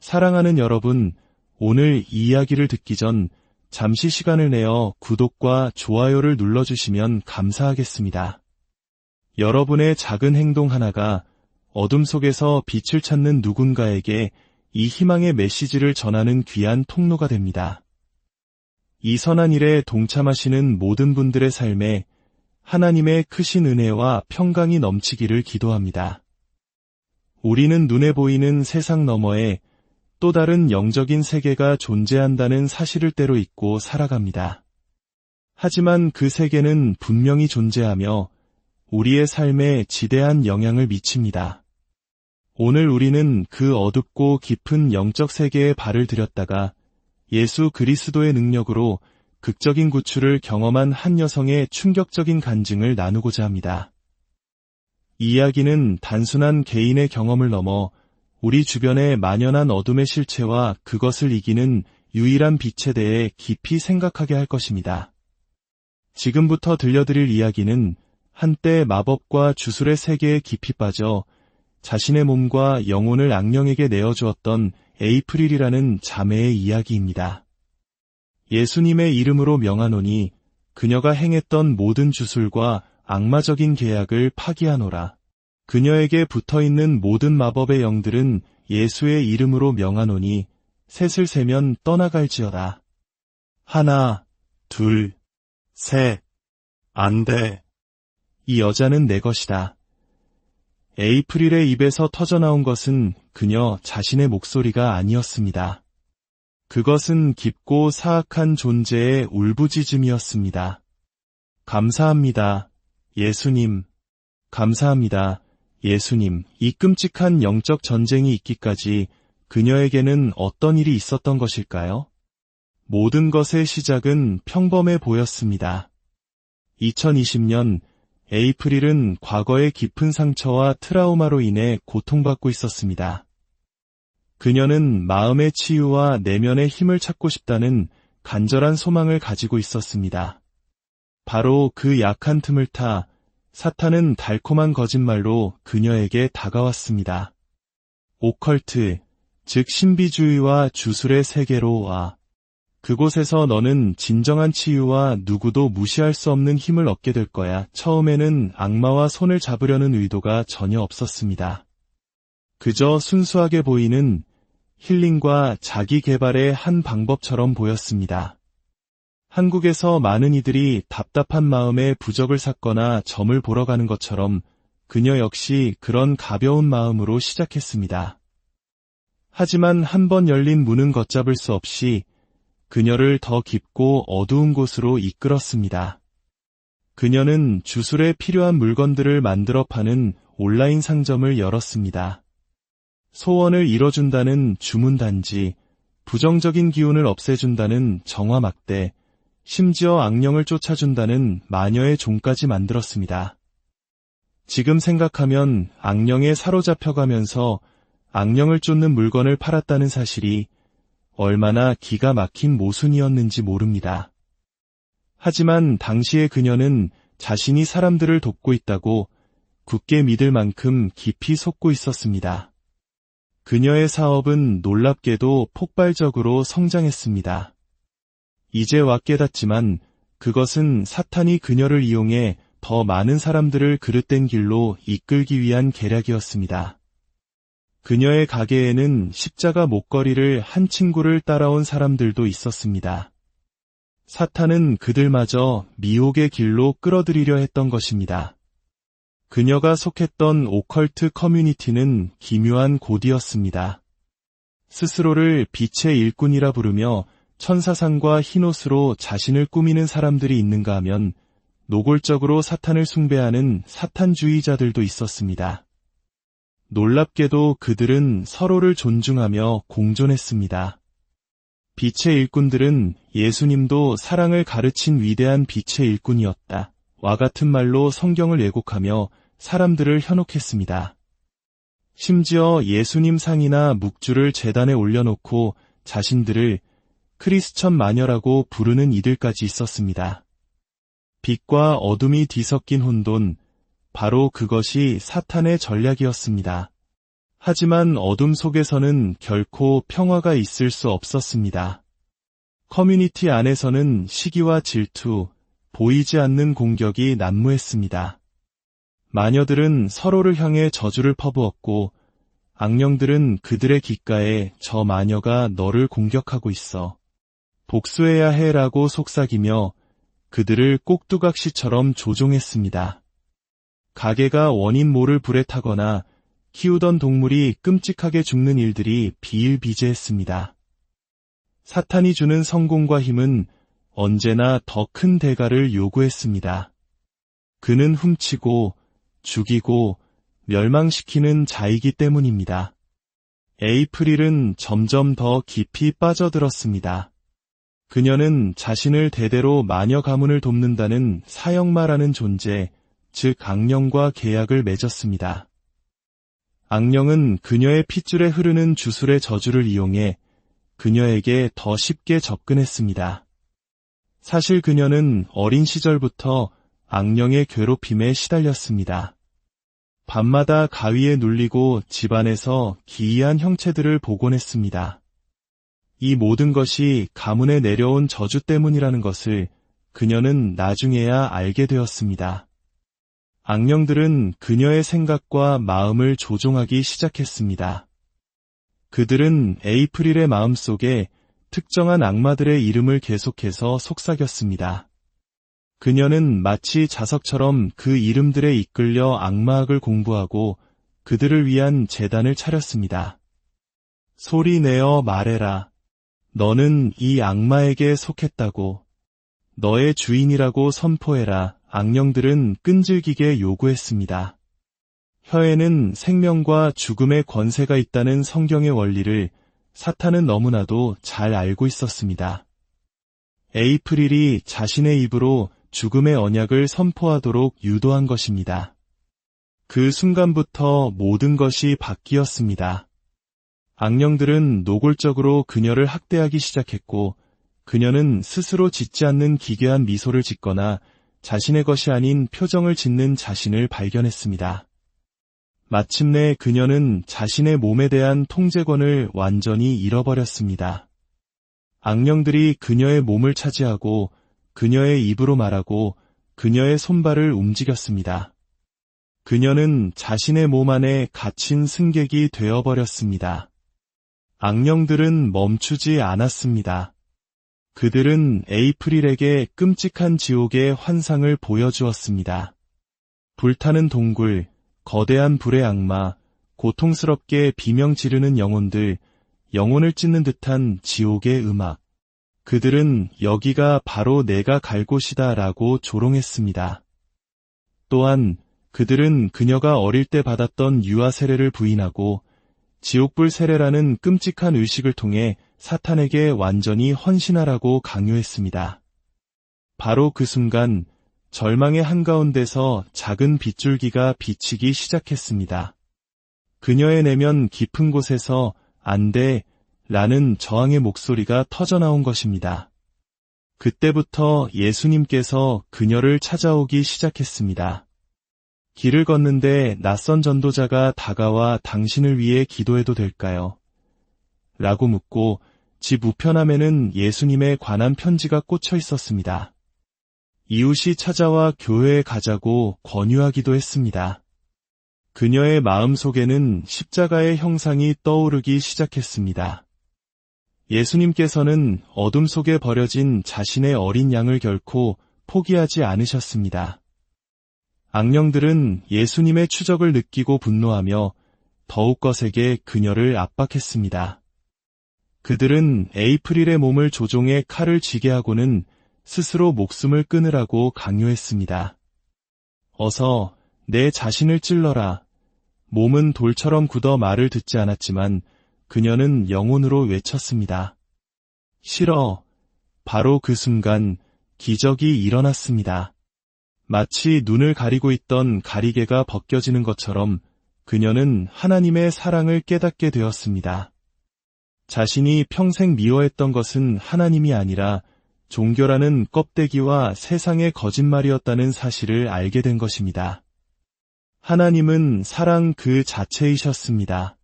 사랑하는 여러분, 오늘 이 이야기를 듣기 전 잠시 시간을 내어 구독과 좋아요를 눌러주시면 감사하겠습니다. 여러분의 작은 행동 하나가 어둠 속에서 빛을 찾는 누군가에게 이 희망의 메시지를 전하는 귀한 통로가 됩니다. 이 선한 일에 동참하시는 모든 분들의 삶에 하나님의 크신 은혜와 평강이 넘치기를 기도합니다. 우리는 눈에 보이는 세상 너머에 또 다른 영적인 세계가 존재한다는 사실을 때로 잊고 살아갑니다. 하지만 그 세계는 분명히 존재하며 우리의 삶에 지대한 영향을 미칩니다. 오늘 우리는 그 어둡고 깊은 영적 세계에 발을 들였다가 예수 그리스도의 능력으로 극적인 구출을 경험한 한 여성의 충격적인 간증을 나누고자 합니다. 이 이야기는 단순한 개인의 경험을 넘어 우리 주변의 만연한 어둠의 실체와 그것을 이기는 유일한 빛에 대해 깊이 생각하게 할 것입니다. 지금부터 들려드릴 이야기는 한때 마법과 주술의 세계에 깊이 빠져 자신의 몸과 영혼을 악령에게 내어주었던 에이프릴이라는 자매의 이야기입니다. 예수님의 이름으로 명하노니 그녀가 행했던 모든 주술과 악마적인 계약을 파기하노라. 그녀에게 붙어있는 모든 마법의 영들은 예수의 이름으로 명하노니 셋을 세면 떠나갈지어다. 하나, 둘, 셋. 안 돼. 이 여자는 내 것이다. 에이프릴의 입에서 터져나온 것은 그녀 자신의 목소리가 아니었습니다. 그것은 깊고 사악한 존재의 울부짖음이었습니다. 감사합니다, 예수님. 감사합니다, 예수님. 이 끔찍한 영적 전쟁이 있기까지 그녀에게는 어떤 일이 있었던 것일까요? 모든 것의 시작은 평범해 보였습니다. 2020년 에이프릴은 과거의 깊은 상처와 트라우마로 인해 고통받고 있었습니다. 그녀는 마음의 치유와 내면의 힘을 찾고 싶다는 간절한 소망을 가지고 있었습니다. 바로 그 약한 틈을 타 사탄은 달콤한 거짓말로 그녀에게 다가왔습니다. 오컬트, 즉 신비주의와 주술의 세계로 와. 그곳에서 너는 진정한 치유와 누구도 무시할 수 없는 힘을 얻게 될 거야. 처음에는 악마와 손을 잡으려는 의도가 전혀 없었습니다. 그저 순수하게 보이는 힐링과 자기 개발의 한 방법처럼 보였습니다. 한국에서 많은 이들이 답답한 마음에 부적을 샀거나 점을 보러 가는 것처럼 그녀 역시 그런 가벼운 마음으로 시작했습니다. 하지만 한 번 열린 문은 걷잡을 수 없이 그녀를 더 깊고 어두운 곳으로 이끌었습니다. 그녀는 주술에 필요한 물건들을 만들어 파는 온라인 상점을 열었습니다. 소원을 이뤄준다는 주문단지, 부정적인 기운을 없애준다는 정화막대, 심지어 악령을 쫓아준다는 마녀의 종까지 만들었습니다. 지금 생각하면 악령에 사로잡혀가면서 악령을 쫓는 물건을 팔았다는 사실이 얼마나 기가 막힌 모순이었는지 모릅니다. 하지만 당시의 그녀는 자신이 사람들을 돕고 있다고 굳게 믿을 만큼 깊이 속고 있었습니다. 그녀의 사업은 놀랍게도 폭발적으로 성장했습니다. 이제 와 깨닫지만 그것은 사탄이 그녀를 이용해 더 많은 사람들을 그릇된 길로 이끌기 위한 계략이었습니다. 그녀의 가게에는 십자가 목걸이를 한 친구를 따라온 사람들도 있었습니다. 사탄은 그들마저 미혹의 길로 끌어들이려 했던 것입니다. 그녀가 속했던 오컬트 커뮤니티는 기묘한 곳이었습니다. 스스로를 빛의 일꾼이라 부르며 천사상과 흰옷으로 자신을 꾸미는 사람들이 있는가 하면 노골적으로 사탄을 숭배하는 사탄주의자들도 있었습니다. 놀랍게도 그들은 서로를 존중하며 공존했습니다. 빛의 일꾼들은 예수님도 사랑을 가르친 위대한 빛의 일꾼이었다. 와 같은 말로 성경을 왜곡하며 사람들을 현혹했습니다. 심지어 예수님 상이나 묵주를 제단에 올려놓고 자신들을 크리스천 마녀라고 부르는 이들까지 있었습니다. 빛과 어둠이 뒤섞인 혼돈, 바로 그것이 사탄의 전략이었습니다. 하지만 어둠 속에서는 결코 평화가 있을 수 없었습니다. 커뮤니티 안에서는 시기와 질투, 보이지 않는 공격이 난무했습니다. 마녀들은 서로를 향해 저주를 퍼부었고, 악령들은 그들의 귓가에 저 마녀가 너를 공격하고 있어. 복수해야 해라고 속삭이며 그들을 꼭두각시처럼 조종했습니다. 가게가 원인 모를 불에 타거나 키우던 동물이 끔찍하게 죽는 일들이 비일비재했습니다. 사탄이 주는 성공과 힘은 언제나 더 큰 대가를 요구했습니다. 그는 훔치고 죽이고 멸망시키는 자이기 때문입니다. 에이프릴은 점점 더 깊이 빠져들었습니다. 그녀는 자신을 대대로 마녀 가문을 돕는다는 사형마라는 존재, 즉 악령과 계약을 맺었습니다. 악령은 그녀의 핏줄에 흐르는 주술의 저주를 이용해 그녀에게 더 쉽게 접근했습니다. 사실 그녀는 어린 시절부터 악령의 괴롭힘에 시달렸습니다. 밤마다 가위에 눌리고 집안에서 기이한 형체들을 보곤 했습니다. 이 모든 것이 가문에 내려온 저주 때문이라는 것을 그녀는 나중에야 알게 되었습니다. 악령들은 그녀의 생각과 마음을 조종하기 시작했습니다. 그들은 에이프릴의 마음속에 특정한 악마들의 이름을 계속해서 속삭였습니다. 그녀는 마치 자석처럼 그 이름들에 이끌려 악마학을 공부하고 그들을 위한 제단을 차렸습니다. 소리 내어 말해라. 너는 이 악마에게 속했다고. 너의 주인이라고 선포해라. 악령들은 끈질기게 요구했습니다. 혀에는 생명과 죽음의 권세가 있다는 성경의 원리를 사탄은 너무나도 잘 알고 있었습니다. 에이프릴이 자신의 입으로 죽음의 언약을 선포하도록 유도한 것입니다. 그 순간부터 모든 것이 바뀌었습니다. 악령들은 노골적으로 그녀를 학대하기 시작했고, 그녀는 스스로 짓지 않는 기괴한 미소를 짓거나 자신의 것이 아닌 표정을 짓는 자신을 발견했습니다. 마침내 그녀는 자신의 몸에 대한 통제권을 완전히 잃어버렸습니다. 악령들이 그녀의 몸을 차지하고 그녀의 입으로 말하고 그녀의 손발을 움직였습니다. 그녀는 자신의 몸 안에 갇힌 승객이 되어버렸습니다. 악령들은 멈추지 않았습니다. 그들은 에이프릴에게 끔찍한 지옥의 환상을 보여주었습니다. 불타는 동굴, 거대한 불의 악마, 고통스럽게 비명 지르는 영혼들, 영혼을 찢는 듯한 지옥의 음악. 그들은 여기가 바로 내가 갈 곳이다 라고 조롱했습니다. 또한 그들은 그녀가 어릴 때 받았던 유아 세례를 부인하고 지옥불 세례라는 끔찍한 의식을 통해 사탄에게 완전히 헌신하라고 강요했습니다. 바로 그 순간 절망의 한가운데서 작은 빗줄기가 비치기 시작했습니다. 그녀의 내면 깊은 곳에서 안 돼, 라는 저항의 목소리가 터져나온 것입니다. 그때부터 예수님께서 그녀를 찾아오기 시작했습니다. 길을 걷는데 낯선 전도자가 다가와 당신을 위해 기도해도 될까요? 라고 묻고 집 우편함에는 예수님에 관한 편지가 꽂혀 있었습니다. 이웃이 찾아와 교회에 가자고 권유하기도 했습니다. 그녀의 마음속에는 십자가의 형상이 떠오르기 시작했습니다. 예수님께서는 어둠 속에 버려진 자신의 어린 양을 결코 포기하지 않으셨습니다. 악령들은 예수님의 추적을 느끼고 분노하며 더욱 거세게 그녀를 압박했습니다. 그들은 에이프릴의 몸을 조종해 칼을 쥐게 하고는 스스로 목숨을 끊으라고 강요했습니다. 어서 내 자신을 찔러라. 몸은 돌처럼 굳어 말을 듣지 않았지만 그녀는 영혼으로 외쳤습니다. 싫어. 바로 그 순간 기적이 일어났습니다. 마치 눈을 가리고 있던 가리개가 벗겨지는 것처럼 그녀는 하나님의 사랑을 깨닫게 되었습니다. 자신이 평생 미워했던 것은 하나님이 아니라 종교라는 껍데기와 세상의 거짓말이었다는 사실을 알게 된 것입니다. 하나님은 사랑 그 자체이셨습니다.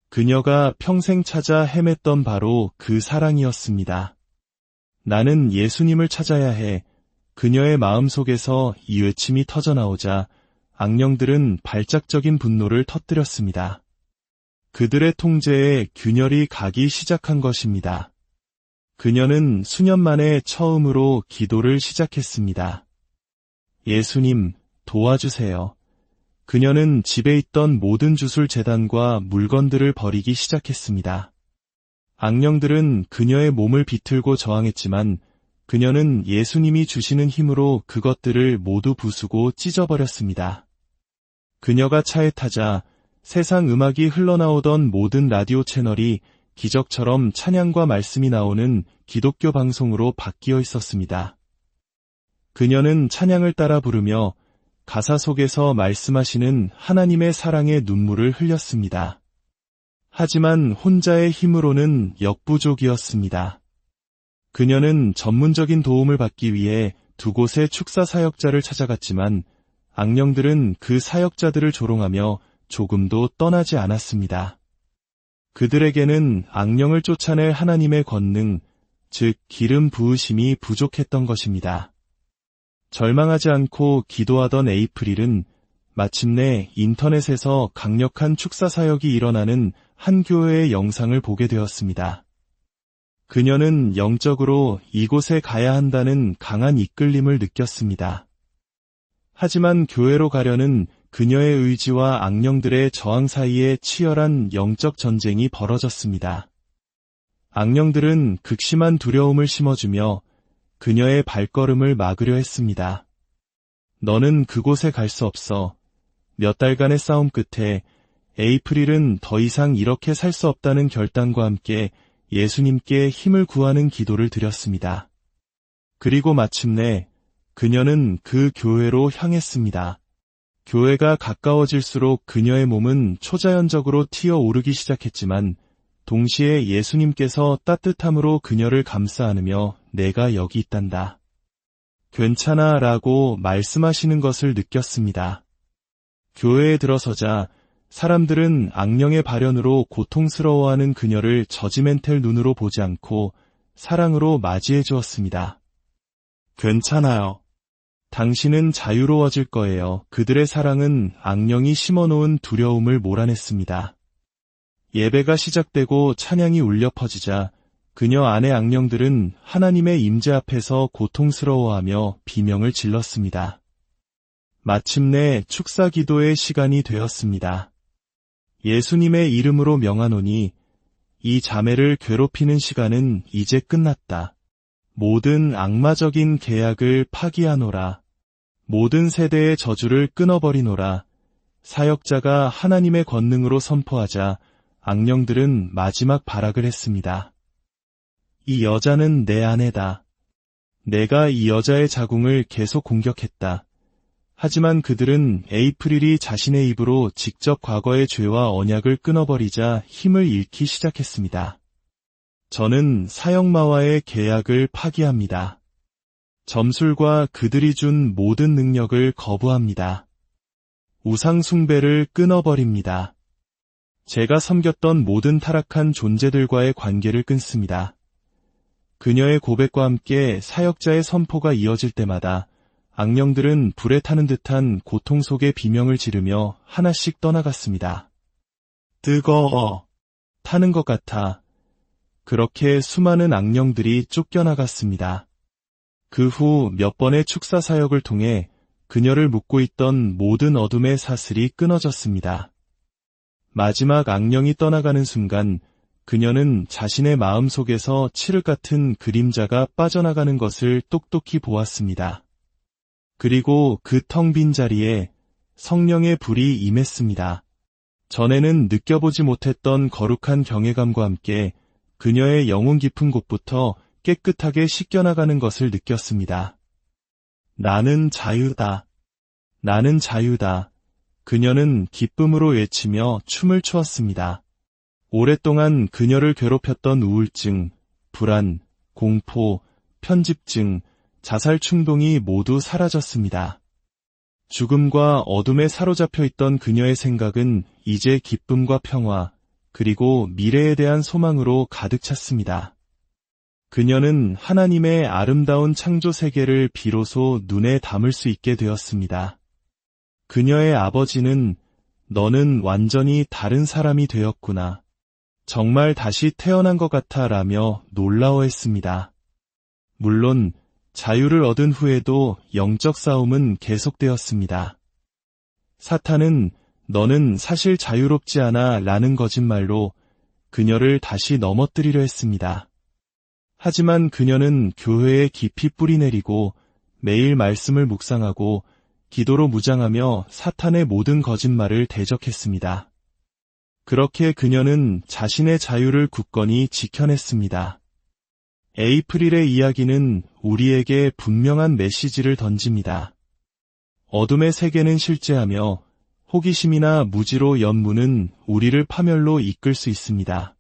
그녀가 평생 찾아 헤맸던 바로 그 사랑이었습니다. 나는 예수님을 찾아야 해. 그녀의 마음속에서 이 외침이 터져나오자 악령들은 발작적인 분노를 터뜨렸습니다. 그들의 통제에 균열이 가기 시작한 것입니다. 그녀는 수년 만에 처음으로 기도를 시작했습니다. 예수님, 도와주세요. 그녀는 집에 있던 모든 주술 재단과 물건들을 버리기 시작했습니다. 악령들은 그녀의 몸을 비틀고 저항했지만 그녀는 예수님이 주시는 힘으로 그것들을 모두 부수고 찢어버렸습니다. 그녀가 차에 타자 세상 음악이 흘러나오던 모든 라디오 채널이 기적처럼 찬양과 말씀이 나오는 기독교 방송으로 바뀌어 있었습니다. 그녀는 찬양을 따라 부르며 가사 속에서 말씀하시는 하나님의 사랑의 눈물을 흘렸습니다. 하지만 혼자의 힘으로는 역부족이었습니다. 그녀는 전문적인 도움을 받기 위해 두 곳의 축사 사역자를 찾아갔지만 악령들은 그 사역자들을 조롱하며 조금도 떠나지 않았습니다. 그들에게는 악령을 쫓아낼 하나님의 권능, 즉 기름 부으심이 부족했던 것입니다. 절망하지 않고 기도하던 에이프릴은 마침내 인터넷에서 강력한 축사 사역이 일어나는 한 교회의 영상을 보게 되었습니다. 그녀는 영적으로 이곳에 가야 한다는 강한 이끌림을 느꼈습니다. 하지만 교회로 가려는 그녀의 의지와 악령들의 저항 사이에 치열한 영적 전쟁이 벌어졌습니다. 악령들은 극심한 두려움을 심어주며 그녀의 발걸음을 막으려 했습니다. 너는 그곳에 갈 수 없어. 몇 달간의 싸움 끝에 에이프릴은 더 이상 이렇게 살 수 없다는 결단과 함께 예수님께 힘을 구하는 기도를 드렸습니다. 그리고 마침내 그녀는 그 교회로 향했습니다. 교회가 가까워질수록 그녀의 몸은 초자연적으로 튀어오르기 시작했지만 동시에 예수님께서 따뜻함으로 그녀를 감싸 안으며 내가 여기 있단다. 괜찮아 라고 말씀하시는 것을 느꼈습니다. 교회에 들어서자 사람들은 악령의 발현으로 고통스러워하는 그녀를 저지멘탈 눈으로 보지 않고 사랑으로 맞이해 주었습니다. 괜찮아요. 당신은 자유로워질 거예요. 그들의 사랑은 악령이 심어놓은 두려움을 몰아냈습니다. 예배가 시작되고 찬양이 울려 퍼지자 그녀 안의 악령들은 하나님의 임재 앞에서 고통스러워하며 비명을 질렀습니다. 마침내 축사 기도의 시간이 되었습니다. 예수님의 이름으로 명하노니 이 자매를 괴롭히는 시간은 이제 끝났다. 모든 악마적인 계약을 파기하노라. 모든 세대의 저주를 끊어버리노라. 사역자가 하나님의 권능으로 선포하자 악령들은 마지막 발악을 했습니다. 이 여자는 내 아내다. 내가 이 여자의 자궁을 계속 공격했다. 하지만 그들은 에이프릴이 자신의 입으로 직접 과거의 죄와 언약을 끊어버리자 힘을 잃기 시작했습니다. 저는 사역마와의 계약을 파기합니다. 점술과 그들이 준 모든 능력을 거부합니다. 우상 숭배를 끊어버립니다. 제가 섬겼던 모든 타락한 존재들과의 관계를 끊습니다. 그녀의 고백과 함께 사역자의 선포가 이어질 때마다 악령들은 불에 타는 듯한 고통 속에 비명을 지르며 하나씩 떠나갔습니다. 뜨거워. 타는 것 같아. 그렇게 수많은 악령들이 쫓겨나갔습니다. 그 후 몇 번의 축사 사역을 통해 그녀를 묶고 있던 모든 어둠의 사슬이 끊어졌습니다. 마지막 악령이 떠나가는 순간 그녀는 자신의 마음 속에서 칠흑 같은 그림자가 빠져나가는 것을 똑똑히 보았습니다. 그리고 그 텅 빈 자리에 성령의 불이 임했습니다. 전에는 느껴보지 못했던 거룩한 경외감과 함께 그녀의 영혼 깊은 곳부터 깨끗하게 씻겨나가는 것을 느꼈습니다. 나는 자유다. 나는 자유다. 그녀는 기쁨으로 외치며 춤을 추었습니다. 오랫동안 그녀를 괴롭혔던 우울증, 불안, 공포, 편집증, 자살 충동이 모두 사라졌습니다. 죽음과 어둠에 사로잡혀 있던 그녀의 생각은 이제 기쁨과 평화, 그리고 미래에 대한 소망으로 가득 찼습니다. 그녀는 하나님의 아름다운 창조 세계를 비로소 눈에 담을 수 있게 되었습니다. 그녀의 아버지는 너는 완전히 다른 사람이 되었구나. 정말 다시 태어난 것 같아 라며 놀라워했습니다. 물론 자유를 얻은 후에도 영적 싸움은 계속되었습니다. 사탄은 너는 사실 자유롭지 않아 라는 거짓말로 그녀를 다시 넘어뜨리려 했습니다. 하지만 그녀는 교회에 깊이 뿌리내리고 매일 말씀을 묵상하고 기도로 무장하며 사탄의 모든 거짓말을 대적했습니다. 그렇게 그녀는 자신의 자유를 굳건히 지켜냈습니다. 에이프릴의 이야기는 우리에게 분명한 메시지를 던집니다. 어둠의 세계는 실제하며 호기심이나 무지로 연문은 우리를 파멸로 이끌 수 있습니다.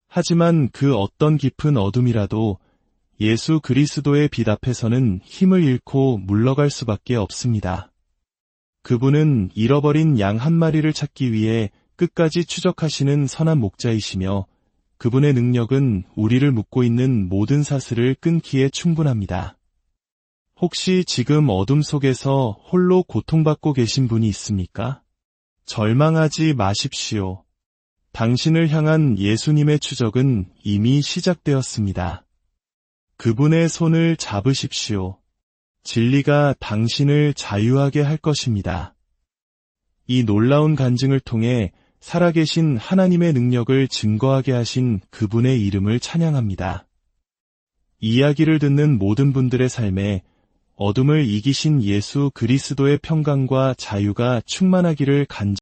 하지만 그 어떤 깊은 어둠이라도 예수 그리스도의 빛 앞에서는 힘을 잃고 물러갈 수밖에 없습니다. 그분은 잃어버린 양 한 마리를 찾기 위해 끝까지 추적하시는 선한 목자이시며 그분의 능력은 우리를 묶고 있는 모든 사슬을 끊기에 충분합니다. 혹시 지금 어둠 속에서 홀로 고통받고 계신 분이 있습니까? 절망하지 마십시오. 당신을 향한 예수님의 추적은 이미 시작되었습니다. 그분의 손을 잡으십시오. 진리가 당신을 자유하게 할 것입니다. 이 놀라운 간증을 통해 살아계신 하나님의 능력을 증거하게 하신 그분의 이름을 찬양합니다. 이야기를 듣는 모든 분들의 삶에 어둠을 이기신 예수 그리스도의 평강과 자유가 충만하기를 간절히